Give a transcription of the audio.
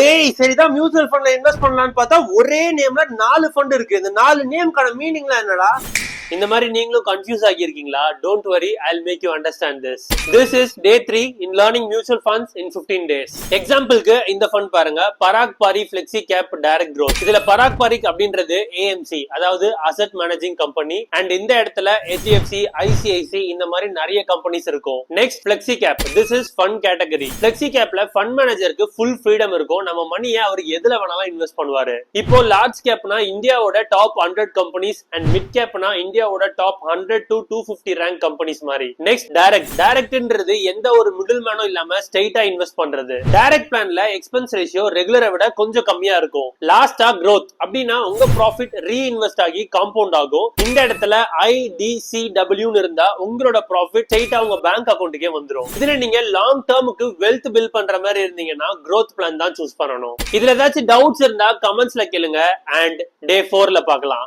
டேய் சரிதான் mutual ஃபண்ட்ல invest பண்ணலாம்னு பார்த்தா ஒரே நேம்ல 4 ஃபண்ட் இருக்கு. இந்த 4 நேம்கான மீனிங்லாம் என்னடா? இந்த மாதிரி நீங்களும் confuse ஆகியிருக்கீங்களா? Don't worry, I'll make you understand this. This is day 3 in learning mutual funds in 15 days. எக்ஸாம்பிளுக்கு இந்த ஃபண்ட் பாருங்க, பராக் பாரிக் ஃப்ளெக்ஸி கேப் டைரக்ட் growth. இதுல பராக் பாரிக் அப்படின்றது AMC, அதாவது அசெட் மேனேஜிங் கம்பெனி, அண்ட் இந்த இடத்துல HDFC, ICICI இந்த மாதிரி நிறைய கம்பெனிஸ் இருக்கும். Next flexi gap, this is fund category. Flexi கேப்ல ஃபண்ட் மேனேஜருக்கு ஃபுல் ஃப்ரீடம் இருக்கும், நம்ம மணியை அவர் எதுல வேணாலும் இன்வெஸ்ட் பண்ணுவாரு. இப்போ லார்ஜ் கேப்னா இந்தியாவோட டாப் 100 கம்பெனிஸ், அண்ட் மிட் கேப்னா இந்தியாவோட டாப் 100 to 250 ரேங்க் கம்பெனிஸ் மாதிரி. நெக்ஸ்ட் டைரக்ட்ன்றது எந்த ஒரு மிடில் மேனும் இல்லாம ஸ்ட்ரைட்டா இன்வெஸ்ட் பண்றது. டைரக்ட் பிளான்ல எக்ஸ்பென்ஸ் ரேஷியோ ரெகுலரை விட கொஞ்சம் கம்மியா இருக்கும். லாஸ்டா growth அப்படின்னா உங்க ப்ராஃபிட் ரீஇன்வெஸ்ட் ஆகி காம்பவுண்ட் ஆகும். இந்த இடத்துல IDCW இருந்தா உங்களோட ப்ராஃபிட் ஸ்ட்ரைட்டா உங்க பேங்க் அக்கவுண்ட்டுக்கே வந்துரும். இதுல நீங்க லாங் டேர்முக்கு வெல்த் பில்ட் பண்ற மாதிரி இருந்தீங்கன்னா growth பிளான் தான் சூஸ் பண்ணணும். இதுல ஏதாச்சும் டவுட்ஸ் இருந்தா கமெண்ட்ஸ்ல கேளுங்க, அண்ட் டே 4ல பார்க்கலாம்.